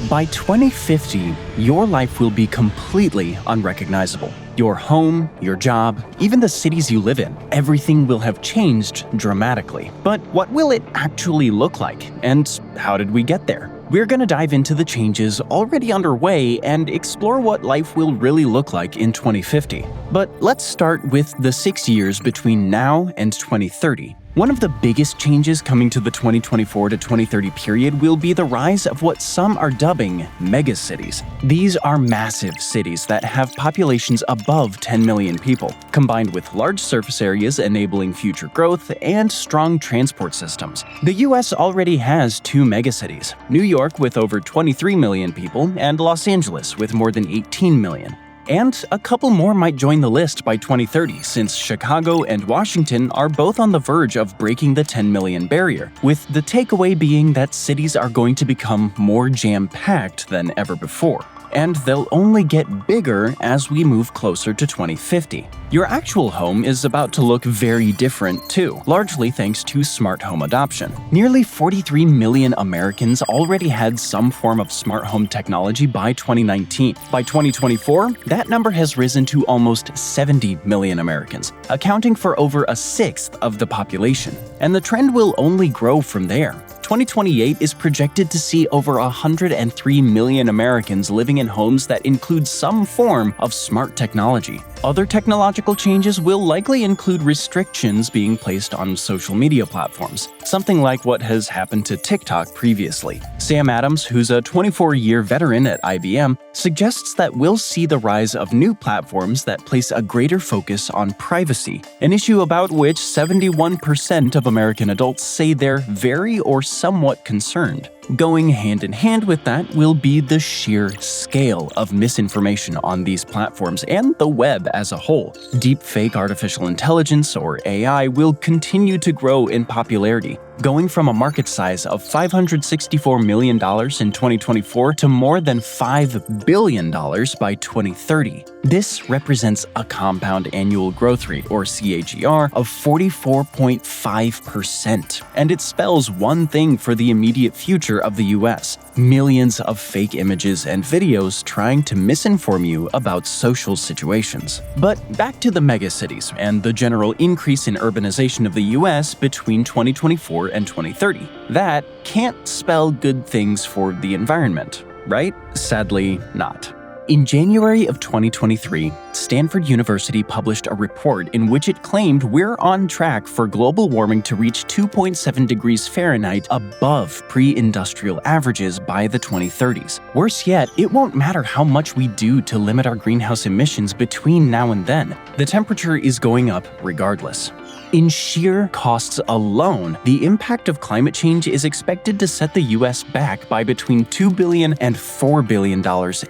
By 2050, your life will be completely unrecognizable. Your home, your job, even the cities you live in, everything will have changed dramatically. But what will it actually look like? And how did we get there? We're going to dive into the changes already underway and explore what life will really look like in 2050. But let's start with the 6 years between now and 2030. One of the biggest changes coming to the 2024 to 2030 period will be the rise of what some are dubbing megacities. These are massive cities that have populations above 10 million people, combined with large surface areas enabling future growth and strong transport systems. The US already has two megacities, New York with over 23 million people and Los Angeles with more than 18 million. And a couple more might join the list by 2030, since Chicago and Washington are both on the verge of breaking the 10 million barrier, with the takeaway being that cities are going to become more jam-packed than ever before. And they'll only get bigger as we move closer to 2050. Your actual home is about to look very different too, largely thanks to smart home adoption. Nearly 43 million Americans already had some form of smart home technology by 2019. By 2024, that number has risen to almost 70 million Americans, accounting for over a sixth of the population. And the trend will only grow from there. 2028 is projected to see over 103 million Americans living in homes that include some form of smart technology. Other technological changes will likely include restrictions being placed on social media platforms, something like what has happened to TikTok previously. Sam Adams, who's a 24-year veteran at IBM, suggests that we'll see the rise of new platforms that place a greater focus on privacy, an issue about which 71% of American adults say they're very or somewhat concerned. Going hand in hand with that will be the sheer scale of misinformation on these platforms and the web as a whole. Deepfake artificial intelligence, or AI, will continue to grow in popularity, going from a market size of $564 million in 2024 to more than $5 billion by 2030. This represents a compound annual growth rate, or CAGR, of 44.5%. And it spells one thing for the immediate future of the US: millions of fake images and videos trying to misinform you about social situations. But back to the megacities and the general increase in urbanization of the US between 2024 and 2030. That can't spell good things for the environment, right? Sadly, not. In January of 2023, Stanford University published a report in which it claimed we're on track for global warming to reach 2.7 degrees Fahrenheit above pre-industrial averages by the 2030s. Worse yet, it won't matter how much we do to limit our greenhouse emissions between now and then. The temperature is going up regardless. In sheer costs alone, the impact of climate change is expected to set the US back by between $2 billion and $4 billion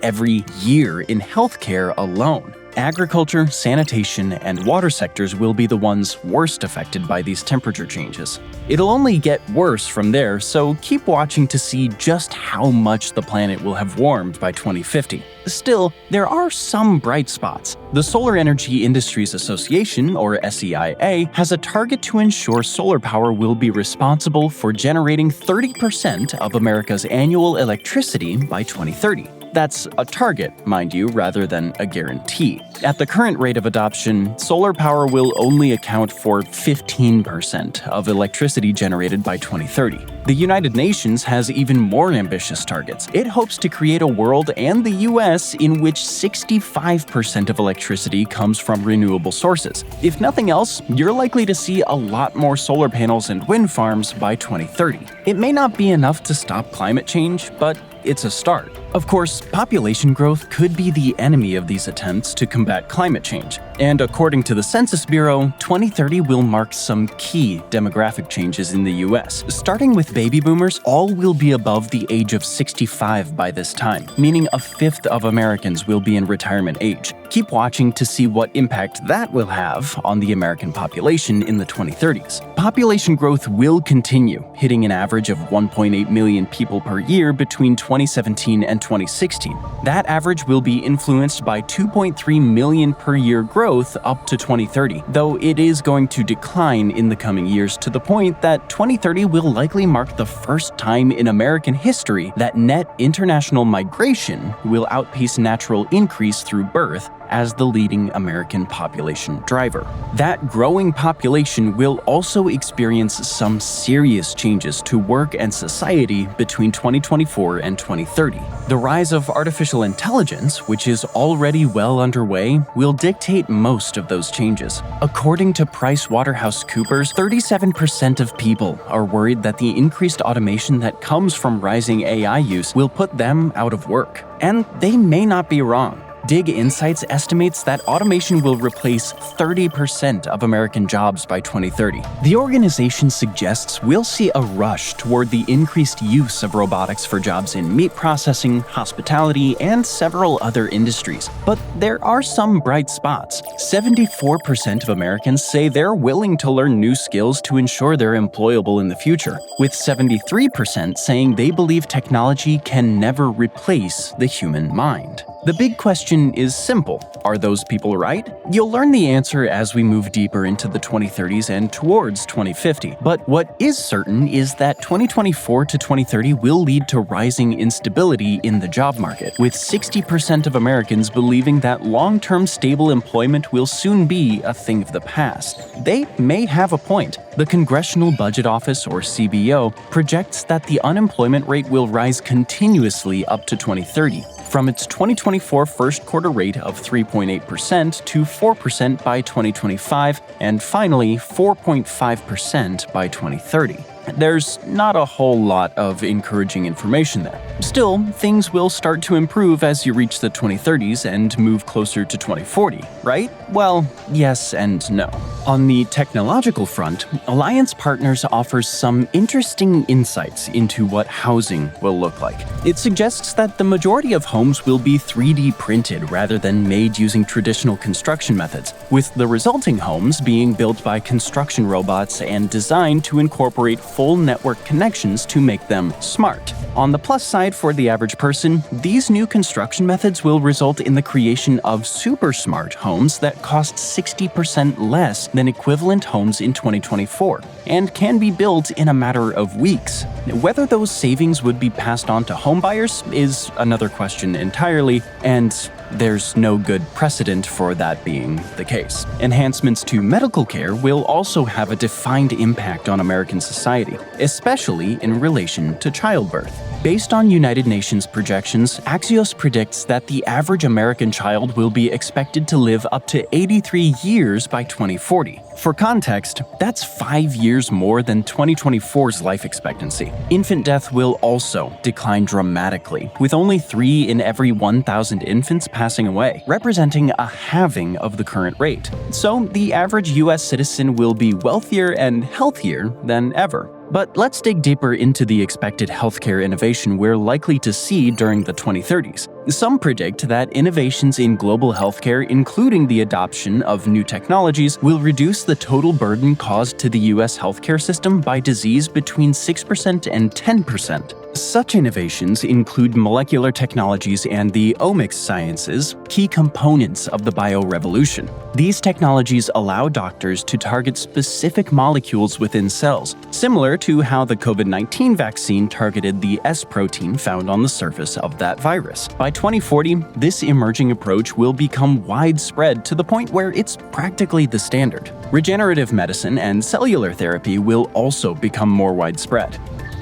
every year in healthcare alone. Agriculture, sanitation, and water sectors will be the ones worst affected by these temperature changes. It'll only get worse from there, so keep watching to see just how much the planet will have warmed by 2050. Still, there are some bright spots. The Solar Energy Industries Association, or SEIA, has a target to ensure solar power will be responsible for generating 30% of America's annual electricity by 2030. That's a target, mind you, rather than a guarantee. At the current rate of adoption, solar power will only account for 15% of electricity generated by 2030. The United Nations has even more ambitious targets. It hopes to create a world and the US in which 65% of electricity comes from renewable sources. If nothing else, you're likely to see a lot more solar panels and wind farms by 2030. It may not be enough to stop climate change, but it's a start. Of course, population growth could be the enemy of these attempts to combat climate change. And according to the Census Bureau, 2030 will mark some key demographic changes in the US. Starting with baby boomers, all will be above the age of 65 by this time, meaning a fifth of Americans will be in retirement age. Keep watching to see what impact that will have on the American population in the 2030s. Population growth will continue, hitting an average of 1.8 million people per year between 2017 and 2016. That average will be influenced by 2.3 million per year growth growth up to 2030, though it is going to decline in the coming years to the point that 2030 will likely mark the first time in American history that net international migration will outpace natural increase through birth as the leading American population driver. That growing population will also experience some serious changes to work and society between 2024 and 2030. The rise of artificial intelligence, which is already well underway, will dictate most of those changes. According to PricewaterhouseCoopers, 37% of people are worried that the increased automation that comes from rising AI use will put them out of work. And they may not be wrong. Dig Insights estimates that automation will replace 30% of American jobs by 2030. The organization suggests we'll see a rush toward the increased use of robotics for jobs in meat processing, hospitality, and several other industries. But there are some bright spots. 74% of Americans say they're willing to learn new skills to ensure they're employable in the future, with 73% saying they believe technology can never replace the human mind. The big question is simple. Are those people right? You'll learn the answer as we move deeper into the 2030s and towards 2050. But what is certain is that 2024 to 2030 will lead to rising instability in the job market, with 60% of Americans believing that long-term stable employment will soon be a thing of the past. They may have a point. The Congressional Budget Office, or CBO, projects that the unemployment rate will rise continuously up to 2030. From its 2024 first quarter rate of 3.8% to 4% by 2025, and finally 4.5% by 2030. There's not a whole lot of encouraging information there. Still, things will start to improve as you reach the 2030s and move closer to 2040, right? Well, yes and no. On the technological front, Alliance Partners offers some interesting insights into what housing will look like. It suggests that the majority of homes will be 3D printed rather than made using traditional construction methods, with the resulting homes being built by construction robots and designed to incorporate full network connections to make them smart. On the plus side for the average person, these new construction methods will result in the creation of super smart homes that cost 60% less than equivalent homes in 2024 and can be built in a matter of weeks. Whether those savings would be passed on to homebuyers is another question entirely, and there's no good precedent for that being the case. Enhancements to medical care will also have a defined impact on American society, especially in relation to childbirth. Based on United Nations projections, Axios predicts that the average American child will be expected to live up to 83 years by 2040. For context, that's 5 years more than 2024's life expectancy. Infant death will also decline dramatically, with only 3 in every 1,000 infants passing away, representing a halving of the current rate. So the average US citizen will be wealthier and healthier than ever. But let's dig deeper into the expected healthcare innovation we're likely to see during the 2030s. Some predict that innovations in global healthcare, including the adoption of new technologies, will reduce the total burden caused to the US healthcare system by disease between 6% and 10%. Such innovations include molecular technologies and the omics sciences, key components of the biorevolution. These technologies allow doctors to target specific molecules within cells, similar to how the COVID-19 vaccine targeted the S protein found on the surface of that virus. By 2040, this emerging approach will become widespread to the point where it's practically the standard. Regenerative medicine and cellular therapy will also become more widespread.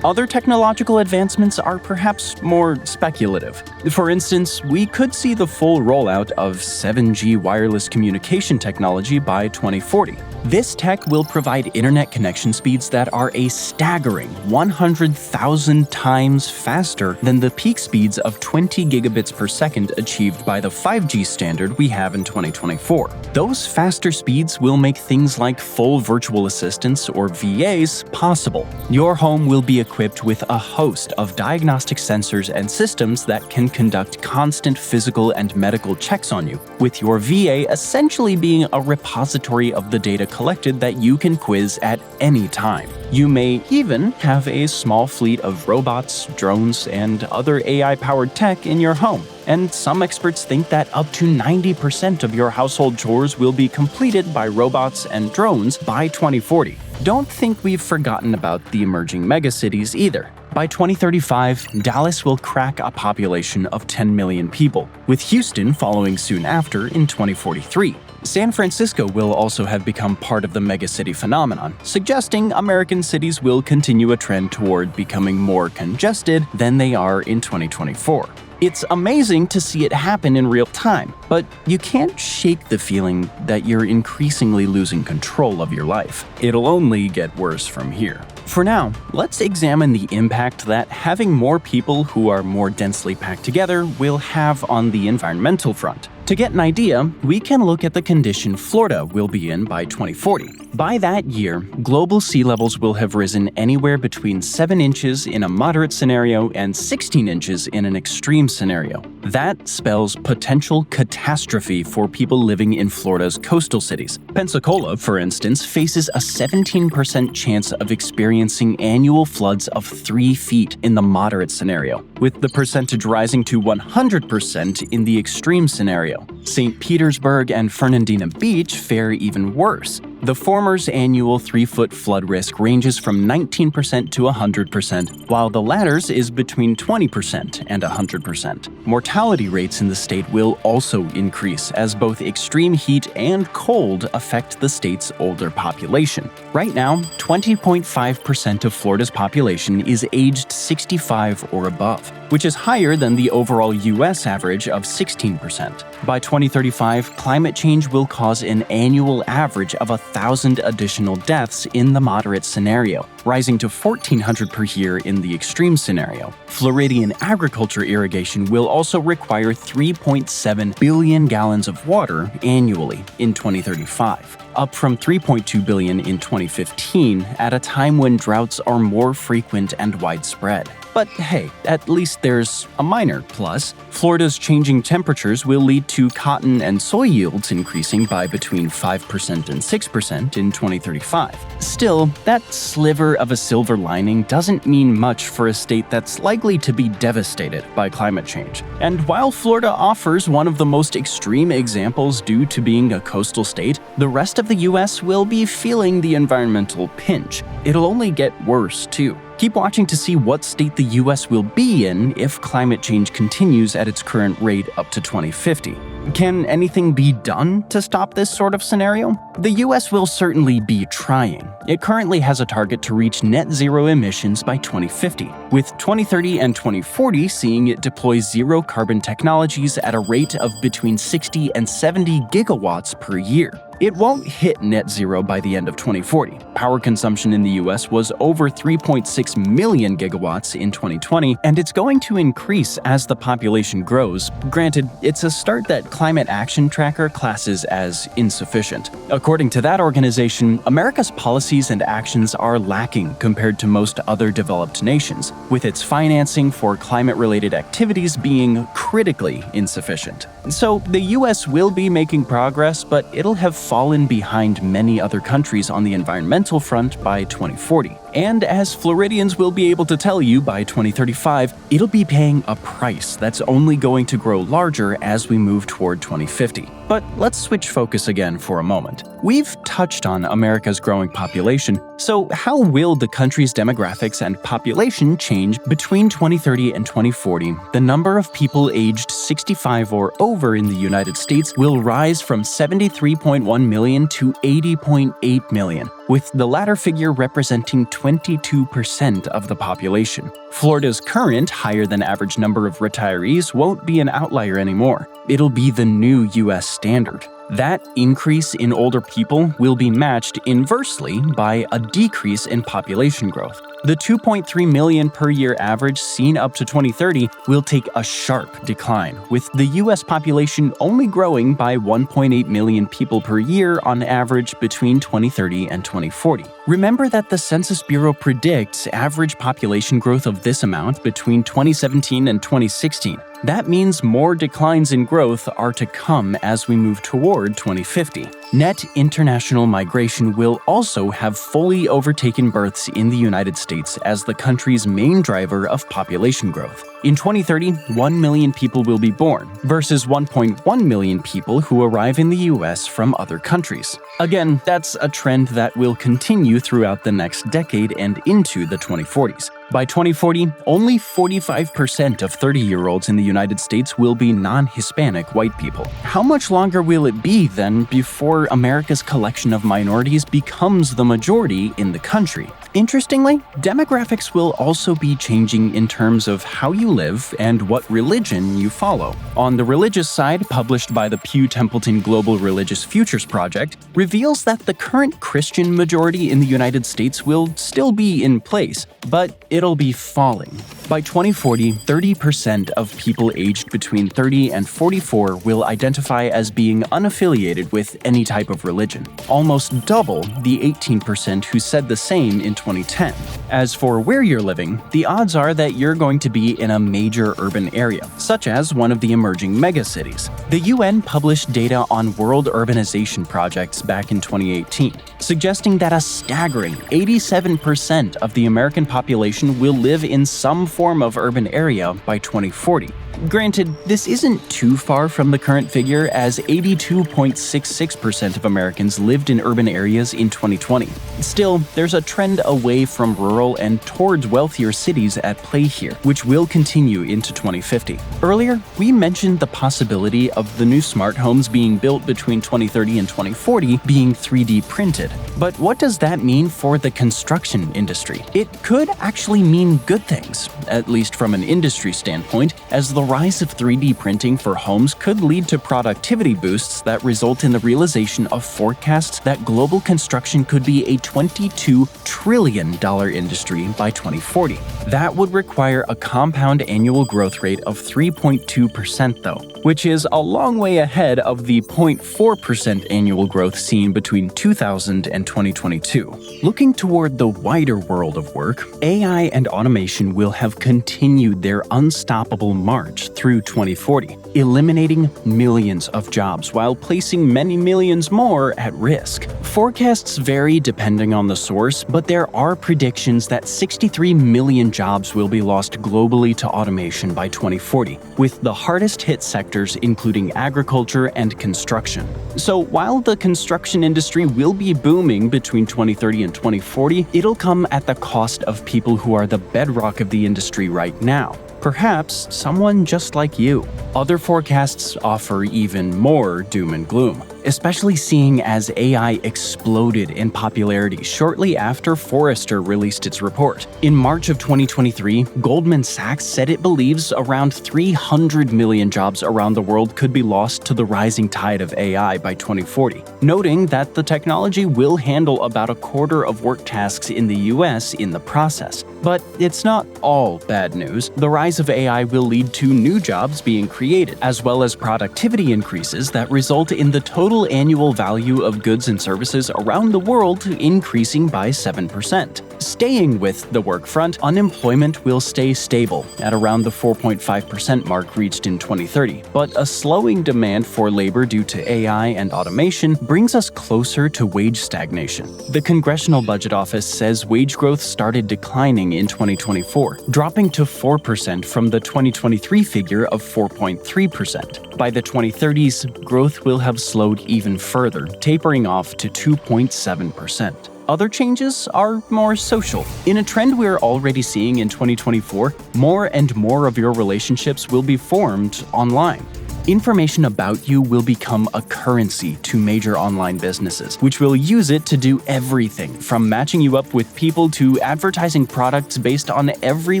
Other technological advancements are perhaps more speculative. For instance, we could see the full rollout of 7G wireless communication technology by 2040. This tech will provide internet connection speeds that are a staggering 100,000 times faster than the peak speeds of 20 gigabits per second achieved by the 5G standard we have in 2024. Those faster speeds will make things like full virtual assistants or VAs possible. Your home will be equipped equipped with a host of diagnostic sensors and systems that can conduct constant physical and medical checks on you, with your VA essentially being a repository of the data collected that you can quiz at any time. You may even have a small fleet of robots, drones, and other AI-powered tech in your home. And some experts think that up to 90% of your household chores will be completed by robots and drones by 2040. Don't think we've forgotten about the emerging megacities either. By 2035, Dallas will crack a population of 10 million people, with Houston following soon after in 2043. San Francisco will also have become part of the megacity phenomenon, suggesting American cities will continue a trend toward becoming more congested than they are in 2024. It's amazing to see it happen in real time, but you can't shake the feeling that you're increasingly losing control of your life. It'll only get worse from here. For now, let's examine the impact that having more people who are more densely packed together will have on the environmental front. To get an idea, we can look at the condition Florida will be in by 2040. By that year, global sea levels will have risen anywhere between 7 inches in a moderate scenario and 16 inches in an extreme scenario. That spells potential catastrophe for people living in Florida's coastal cities. Pensacola, for instance, faces a 17% chance of experiencing annual floods of 3 feet in the moderate scenario, with the percentage rising to 100% in the extreme scenario. St. Petersburg and Fernandina Beach fare even worse. The former's annual 3-foot flood risk ranges from 19% to 100%, while the latter's is between 20% and 100%. Mortality rates in the state will also increase as both extreme heat and cold affect the state's older population. Right now, 20.5% of Florida's population is aged 65 or above, which is higher than the overall U.S. average of 16%. By 2035, climate change will cause an annual average of 1,000 additional deaths in the moderate scenario, rising to 1,400 per year in the extreme scenario. Floridian agriculture irrigation will also require 3.7 billion gallons of water annually in 2035, up from 3.2 billion in 2015 at a time when droughts are more frequent and widespread. But hey, at least there's a minor plus. Florida's changing temperatures will lead to cotton and soy yields increasing by between 5% and 6% in 2035. Still, that sliver of a silver lining doesn't mean much for a state that's likely to be devastated by climate change. And while Florida offers one of the most extreme examples due to being a coastal state, the rest of the US will be feeling the environmental pinch. It'll only get worse, too. Keep watching to see what state the US will be in if climate change continues at its current rate up to 2050. Can anything be done to stop this sort of scenario? The US will certainly be trying. It currently has a target to reach net zero emissions by 2050, with 2030 and 2040 seeing it deploy zero carbon technologies at a rate of between 60 and 70 gigawatts per year. It won't hit net zero by the end of 2040. Power consumption in the US was over 3.6 million gigawatts in 2020, and it's going to increase as the population grows. Granted, it's a start that Climate Action Tracker classes as insufficient. According to that organization, America's policies and actions are lacking compared to most other developed nations, with its financing for climate-related activities being critically insufficient. So the US will be making progress, but it'll have fallen behind many other countries on the environmental front by 2040. And as Floridians will be able to tell you by 2035, it'll be paying a price that's only going to grow larger as we move toward 2050. But let's switch focus again for a moment. We've touched on America's growing population, so how will the country's demographics and population change between 2030 and 2040? The number of people aged 65 or over in the United States will rise from 73.1 million to 80.8 million, with the latter figure representing 22% of the population. Florida's current higher-than-average number of retirees won't be an outlier anymore. It'll be the new U.S. standard. That increase in older people will be matched inversely by a decrease in population growth. The 2.3 million per year average seen up to 2030 will take a sharp decline, with the U.S. population only growing by 1.8 million people per year on average between 2030 and 2040. Remember that the Census Bureau predicts average population growth of this amount between 2017 and 2016. That means more declines in growth are to come as we move toward 2050. Net international migration will also have fully overtaken births in the United States as the country's main driver of population growth. In 2030, 1 million people will be born, versus 1.1 million people who arrive in the US from other countries. Again, that's a trend that will continue throughout the next decade and into the 2040s. By 2040, only 45% of 30-year-olds in the United States will be non-Hispanic white people. How much longer will it be, then, before America's collection of minorities becomes the majority in the country? Interestingly, demographics will also be changing in terms of how you live and what religion you follow. On the religious side, published by the Pew Templeton Global Religious Futures Project, reveals that the current Christian majority in the United States will still be in place, but it'll be falling. By 2040, 30% of people aged between 30 and 44 will identify as being unaffiliated with any type of religion, almost double the 18% who said the same in 2010. As for where you're living, the odds are that you're going to be in a major urban area, such as one of the emerging megacities. The UN published data on world urbanization projects back in 2018, suggesting that a staggering 87% of the American population will live in some form of urban area by 2040. Granted, this isn't too far from the current figure, as 82.66% of Americans lived in urban areas in 2020. Still, there's a trend away from rural and towards wealthier cities at play here, which will continue into 2050. Earlier, we mentioned the possibility of the new smart homes being built between 2030 and 2040 being 3D printed. But what does that mean for the construction industry? It could actually mean good things, at least from an industry standpoint, as the rise of 3D printing for homes could lead to productivity boosts that result in the realization of forecasts that global construction could be a $22 trillion industry by 2040. That would require a compound annual growth rate of 3.2% though, which is a long way ahead of the 0.4% annual growth seen between 2000 and 2022. Looking toward the wider world of work, AI and automation will have continued their unstoppable march through 2040, eliminating millions of jobs while placing many millions more at risk. Forecasts vary depending on the source, but there are predictions that 63 million jobs will be lost globally to automation by 2040, with the hardest hit sectors including agriculture and construction. So while the construction industry will be booming between 2030 and 2040, it'll come at the cost of people who are the bedrock of the industry right now. Perhaps someone just like you. Other forecasts offer even more doom and gloom, especially seeing as AI exploded in popularity shortly after Forrester released its report. In March of 2023, Goldman Sachs said it believes around 300 million jobs around the world could be lost to the rising tide of AI by 2040, noting that the technology will handle about a quarter of work tasks in the US in the process. But it's not all bad news. The rise of AI will lead to new jobs being created, as well as productivity increases that result in the total annual value of goods and services around the world increasing by 7%. Staying with the work front, unemployment will stay stable at around the 4.5% mark reached in 2030, but a slowing demand for labor due to AI and automation brings us closer to wage stagnation. The Congressional Budget Office says wage growth started declining in 2024, dropping to 4% from the 2023 figure of 4.3%. By the 2030s, growth will have slowed even further, tapering off to 2.7%. Other changes are more social. In a trend we're already seeing in 2024, more and more of your relationships will be formed online. Information about you will become a currency to major online businesses, which will use it to do everything from matching you up with people to advertising products based on every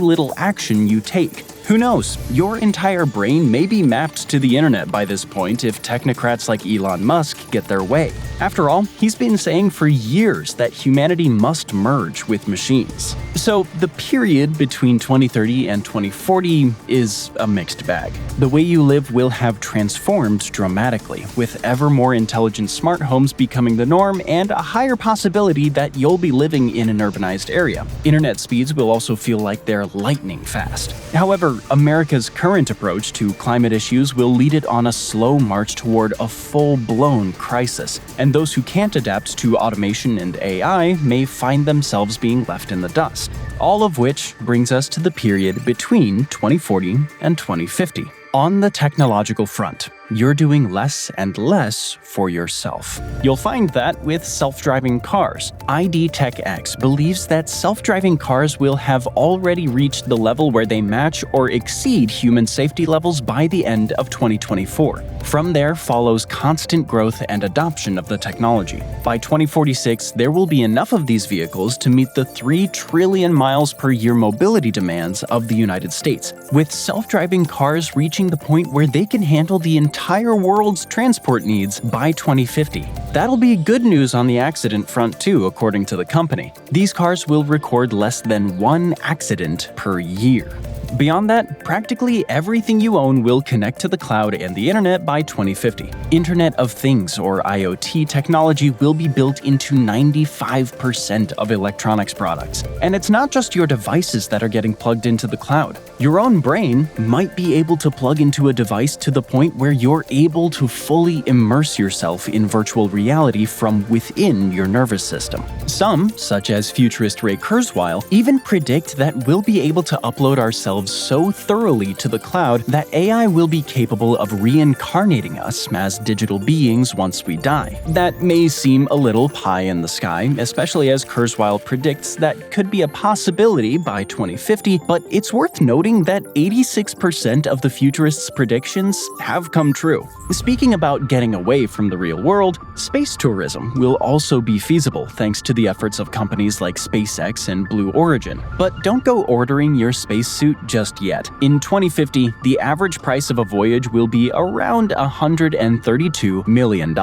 little action you take. Who knows? Your entire brain may be mapped to the internet by this point if technocrats like Elon Musk get their way. After all, he's been saying for years that humanity must merge with machines. So the period between 2030 and 2040 is a mixed bag. The way you live will have transformed dramatically, with ever more intelligent smart homes becoming the norm and a higher possibility that you'll be living in an urbanized area. Internet speeds will also feel like they're lightning fast. However, America's current approach to climate issues will lead it on a slow march toward a full-blown crisis, and those who can't adapt to automation and AI may find themselves being left in the dust. All of which brings us to the period between 2040 and 2050. On the technological front, you're doing less and less for yourself. You'll find that with self-driving cars. ID Tech X believes that self-driving cars will have already reached the level where they match or exceed human safety levels by the end of 2024. From there follows constant growth and adoption of the technology. By 2046, there will be enough of these vehicles to meet the 3 trillion miles per year mobility demands of the United States, with self-driving cars reaching the point where they can handle the entire world's transport needs by 2050. That'll be good news on the accident front too, according to the company. These cars will record less than 1 accident per year. Beyond that, practically everything you own will connect to the cloud and the internet by 2050. Internet of Things, or IoT technology, will be built into 95% of electronics products. And it's not just your devices that are getting plugged into the cloud. Your own brain might be able to plug into a device to the point where you're able to fully immerse yourself in virtual reality from within your nervous system. Some, such as futurist Ray Kurzweil, even predict that we'll be able to upload ourselves so thoroughly to the cloud that AI will be capable of reincarnating us as digital beings once we die. That may seem a little pie in the sky, especially as Kurzweil predicts that could be a possibility by 2050, but it's worth noting that 86% of the futurists' predictions have come true. Speaking about getting away from the real world, space tourism will also be feasible thanks to the efforts of companies like SpaceX and Blue Origin. But don't go ordering your spacesuit just yet. In 2050, the average price of a voyage will be around $132 million.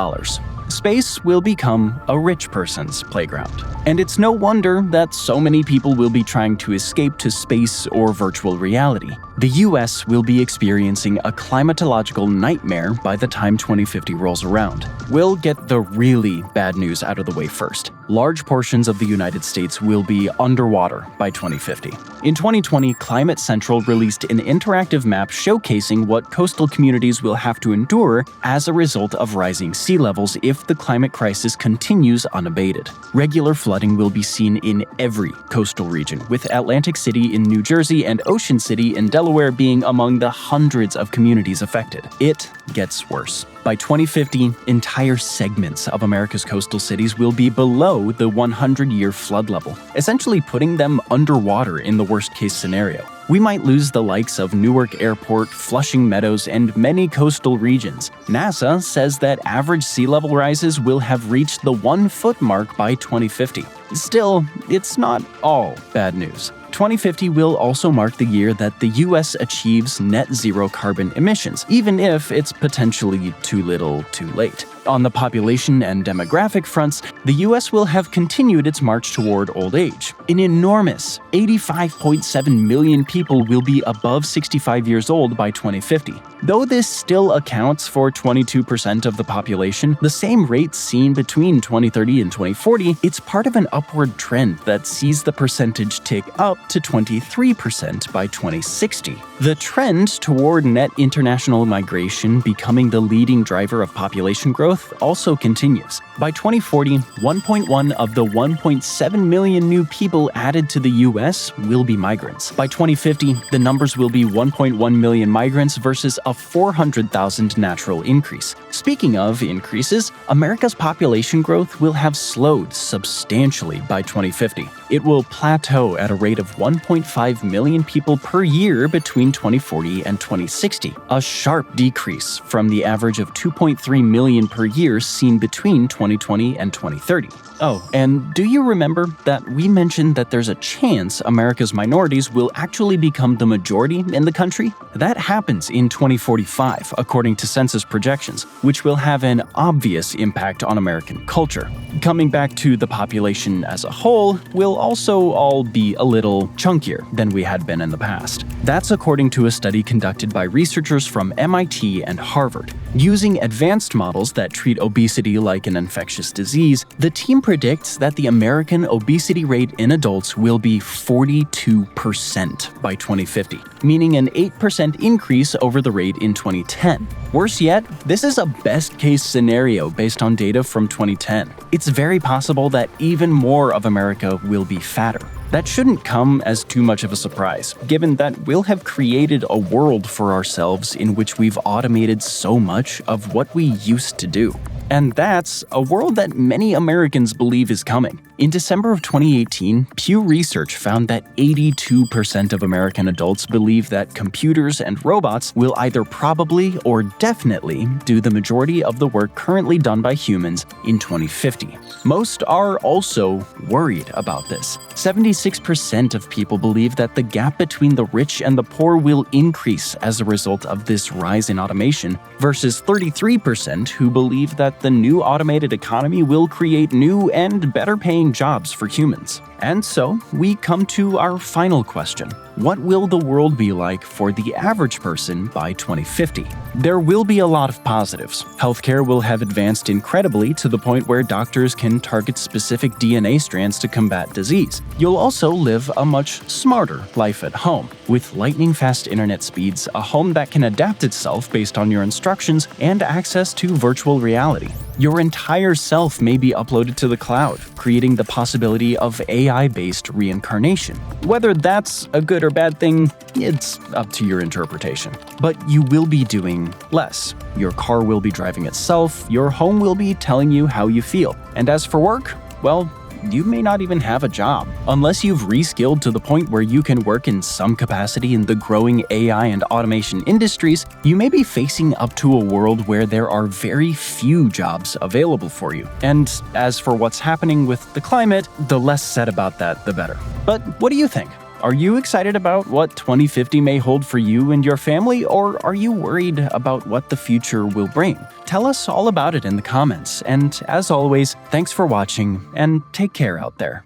Space will become a rich person's playground. And it's no wonder that so many people will be trying to escape to space or virtual reality. The US will be experiencing a climatological nightmare by the time 2050 rolls around. We'll get the really bad news out of the way first. Large portions of the United States will be underwater by 2050. In 2020, Climate Central released an interactive map showcasing what coastal communities will have to endure as a result of rising sea levels if the climate crisis continues unabated. Regular flooding will be seen in every coastal region, with Atlantic City in New Jersey and Ocean City in Delaware being among the hundreds of communities affected. It gets worse. By 2050, entire segments of America's coastal cities will be below the 100-year flood level, essentially putting them underwater in the worst-case scenario. We might lose the likes of Newark Airport, Flushing Meadows, and many coastal regions. NASA says that average sea level rises will have reached the 1-foot mark by 2050. Still, it's not all bad news. 2050 will also mark the year that the US achieves net zero carbon emissions, even if it's potentially too little too late. On the population and demographic fronts, the US will have continued its march toward old age. An enormous 85.7 million people will be above 65 years old by 2050. Though this still accounts for 22% of the population, the same rate seen between 2030 and 2040, it's part of an upward trend that sees the percentage tick up to 23% by 2060. The trend toward net international migration becoming the leading driver of population growth also continues. By 2040, 1.1 of the 1.7 million new people added to the US will be migrants. By 2050, the numbers will be 1.1 million migrants versus a 400,000 natural increase. Speaking of increases, America's population growth will have slowed substantially by 2050. It will plateau at a rate of of 1.5 million people per year between 2040 and 2060, a sharp decrease from the average of 2.3 million per year seen between 2020 and 2030. Oh, and do you remember that we mentioned that there's a chance America's minorities will actually become the majority in the country? That happens in 2045, according to census projections, which will have an obvious impact on American culture. Coming back to the population as a whole, we'll also all be a little chunkier than we had been in the past. That's according to a study conducted by researchers from MIT and Harvard. Using advanced models that treat obesity like an infectious disease, the team predicts that the American obesity rate in adults will be 42% by 2050, meaning an 8% increase over the rate in 2010. Worse yet, this is a best-case scenario based on data from 2010. It's very possible that even more of America will be fatter. That shouldn't come as too much of a surprise, given that we'll have created a world for ourselves in which we've automated so much of what we used to do. And that's a world that many Americans believe is coming. In December of 2018, Pew Research found that 82% of American adults believe that computers and robots will either probably or definitely do the majority of the work currently done by humans in 2050. Most are also worried about this. 76% of people believe that the gap between the rich and the poor will increase as a result of this rise in automation, versus 33% who believe that the new automated economy will create new and better-paying jobs for humans. And so, we come to our final question. What will the world be like for the average person by 2050? There will be a lot of positives. Healthcare will have advanced incredibly to the point where doctors can target specific DNA strands to combat disease. You'll also live a much smarter life at home, with lightning-fast internet speeds, a home that can adapt itself based on your instructions, and access to virtual reality. Your entire self may be uploaded to the cloud, creating the possibility of AI-based reincarnation. Whether that's a good or bad thing, it's up to your interpretation. But you will be doing less. Your car will be driving itself, your home will be telling you how you feel. And as for work, well, you may not even have a job. Unless you've reskilled to the point where you can work in some capacity in the growing AI and automation industries, you may be facing up to a world where there are very few jobs available for you. And as for what's happening with the climate, the less said about that, the better. But what do you think? Are you excited about what 2050 may hold for you and your family, or are you worried about what the future will bring? Tell us all about it in the comments, and as always, thanks for watching, and take care out there.